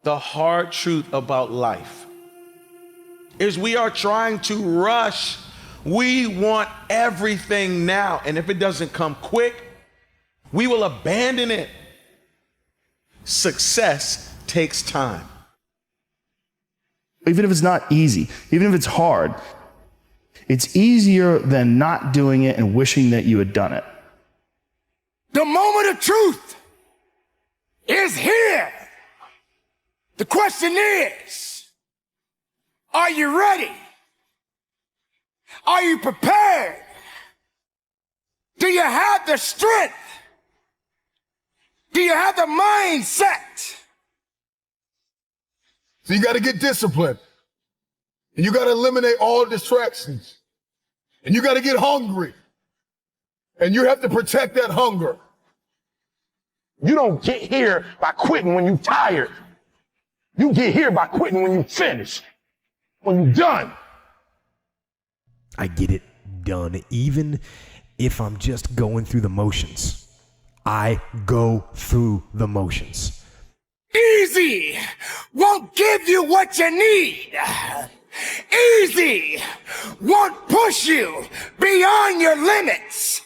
The hard truth about life is we are trying to rush. We want everything now. And if it doesn't come quick, we will abandon it. Success takes time. Even if it's not easy, even if it's hard, it's easier than not doing it and wishing that you had done it. The moment of truth is here. The question is, are you ready? Are you prepared? Do you have the strength? Do you have the mindset? So you got to get disciplined. And you got to eliminate all distractions. And you got to get hungry. And you have to protect that hunger. You don't get here by quitting when you're tired. You get here by quitting when you finish, when you're done. I get it done, even if I'm just going through the motions. I go through the motions. Easy won't give you what you need. Easy won't push you beyond your limits.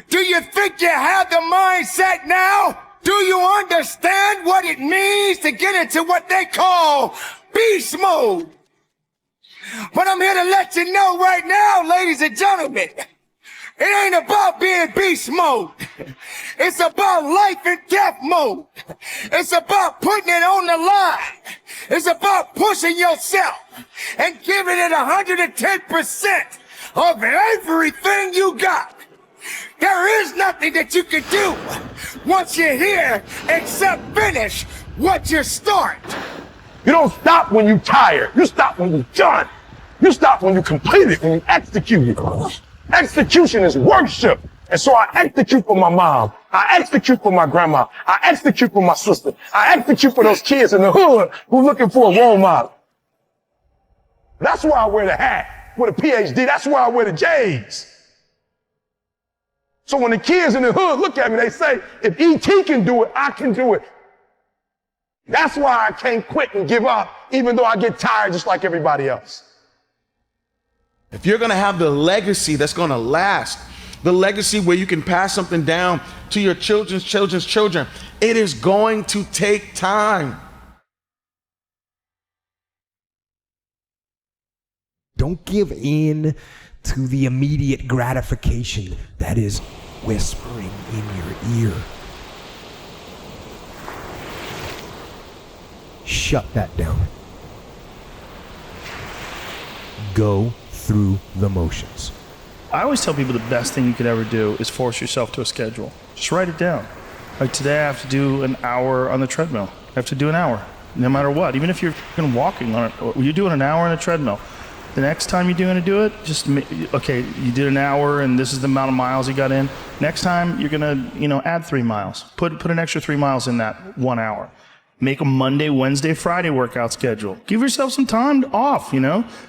Do you think you have the mindset now? Do you understand what it means to get into what they call beast mode? But I'm here to let you know right now, ladies and gentlemen, it ain't about being beast mode. It's about life and death mode. It's about putting it on the line. It's about pushing yourself and giving it 110% of everything you got. There is nothing that you can do once you're here except finish what you start. You don't stop when you're tired. You stop when you're done. You stop when you complete it, when you execute it. Execution is worship. And so I execute for my mom. I execute for my grandma. I execute for my sister. I execute for those kids in the hood who are looking for a role model. That's why I wear the hat with a PhD. That's why I wear the J's. So when the kids in the hood look at me, they say, if E.T. can do it, I can do it. That's why I can't quit and give up, even though I get tired just like everybody else. If you're going to have the legacy that's going to last, the legacy where you can pass something down to your children's children's children, it is going to take time. Don't give in to the immediate gratification that is whispering in your ear. Shut that down. Go through the motions. I always tell people the best thing you could ever do is force yourself to a schedule. Just write it down. Like today I have to do an hour on the treadmill. I have to do an hour, no matter what. Even if you're walking on it, you're doing an hour on a treadmill. The next time you're going to do it, just, okay, you did an hour and this is the amount of miles you got in. Next time you're going to, add 3 miles. Put an extra 3 miles in that 1 hour. Make a Monday, Wednesday, Friday workout schedule. Give yourself some time off,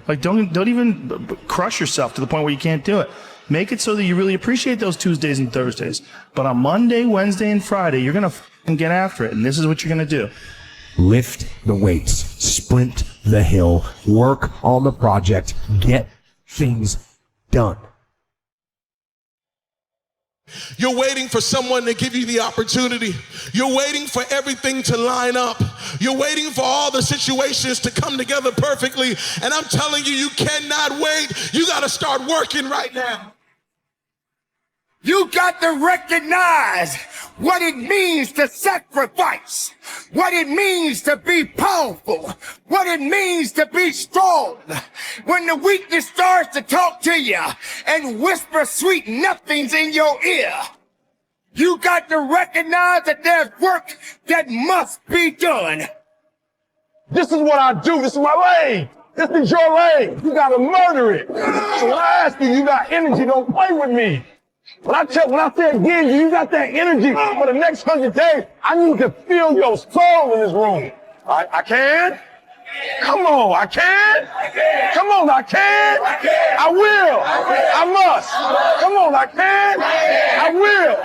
Like don't even crush yourself to the point where you can't do it. Make it so that you really appreciate those Tuesdays and Thursdays. But on Monday, Wednesday, and Friday, you're going to get after it. And this is what you're going to do. Lift the weights, sprint the hill, work on the project, get things done. You're waiting for someone to give you the opportunity. You're waiting for everything to line up. You're waiting for all the situations to come together perfectly. And I'm telling you, you cannot wait. You got to start working right now. You got to recognize what it means to sacrifice, what it means to be powerful, what it means to be strong. When the weakness starts to talk to you and whisper sweet nothings in your ear, you got to recognize that there's work that must be done. This is what I do. This is my lane. This is your lane. You gotta murder it. So when I ask you, you got energy, don't play with me. When I say again, you got that energy for the next 100 days, I need to feel your soul in this room. I can? Come on, I can? Come on, I can? I will. I must. Come on, I can? I will.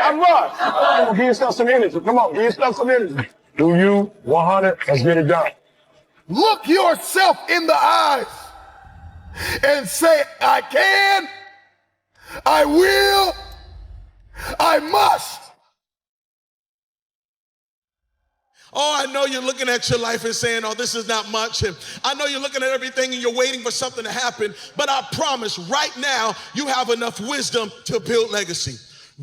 I must. Come on, give yourself some energy. Come on, give yourself some energy. Do you 100? Let's get it done. Look yourself in the eyes and say, I can, I will, I must. Oh, I know you're looking at your life and saying, oh, this is not much. And I know you're looking at everything and you're waiting for something to happen. But I promise right now, you have enough wisdom to build legacy.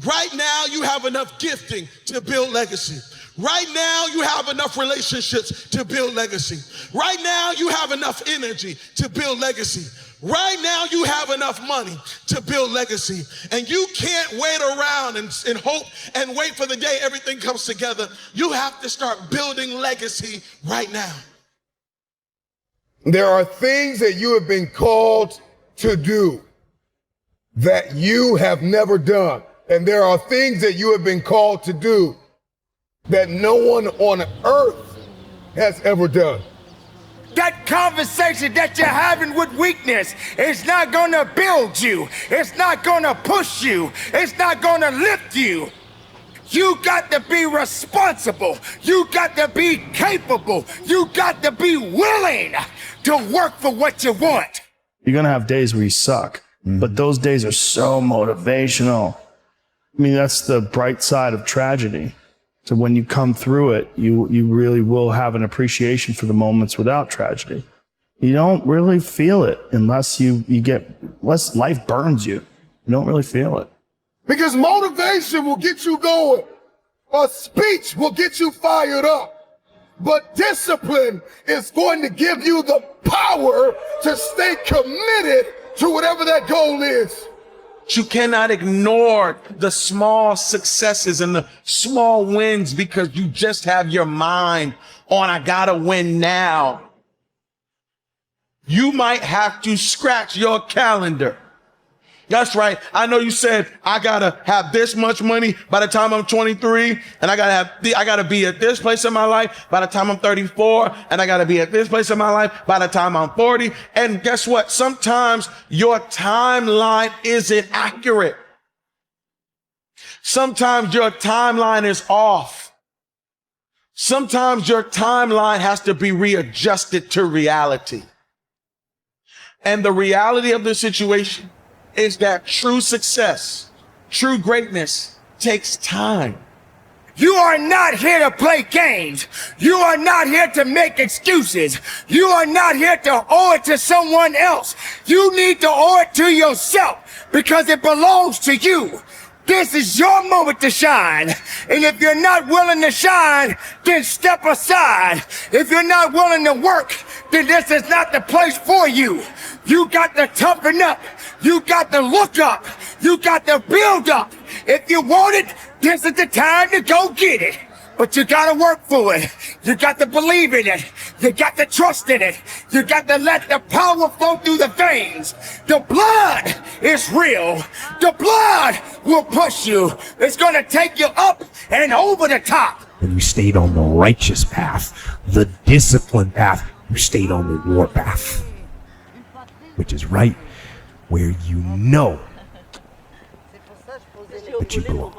Right now, you have enough gifting to build legacy. Right now, you have enough relationships to build legacy. Right now, you have enough energy to build legacy. Right now, you have enough money to build legacy. And you can't wait around and hope and wait for the day everything comes together. You have to start building legacy right now. There are things that you have been called to do that you have never done. And there are things that you have been called to do that no one on earth has ever done. That conversation that you're having with weakness is not gonna build you. It's not gonna push you. It's not gonna lift you. You got to be responsible. You got to be capable. You got to be willing to work for what you want. You're going to have days where you suck, but those days are so motivational. I mean, that's the bright side of tragedy. So when you come through it, you really will have an appreciation for the moments without tragedy. You don't really feel it unless unless life burns you. You don't really feel it. Because motivation will get you going. A speech will get you fired up. But discipline is going to give you the power to stay committed to whatever that goal is. You cannot ignore the small successes and the small wins because you just have your mind on, I gotta win now. You might have to scratch your calendar. That's right. I know you said, I gotta have this much money by the time I'm 23, and I gotta be at this place in my life by the time I'm 34, and I gotta be at this place in my life by the time I'm 40. And guess what? Sometimes your timeline isn't accurate. Sometimes your timeline is off. Sometimes your timeline has to be readjusted to reality. And the reality of the situation is that true success, true greatness takes time. You are not here to play games. You are not here to make excuses. You are not here to owe it to someone else. You need to owe it to yourself because it belongs to you. This is your moment to shine. And if you're not willing to shine, then step aside. If you're not willing to work, then this is not the place for you. You got to toughen up. You got to look up. You got to build up. If you want it, this is the time to go get it. But you got to work for it. You got to believe in it. You got to trust in it. You got to let the power flow through the veins. The blood is real. The blood will push you. It's going to take you up and over the top. And you stayed on the righteous path, the disciplined path. You stayed on the war path, which is right where you know that you belong.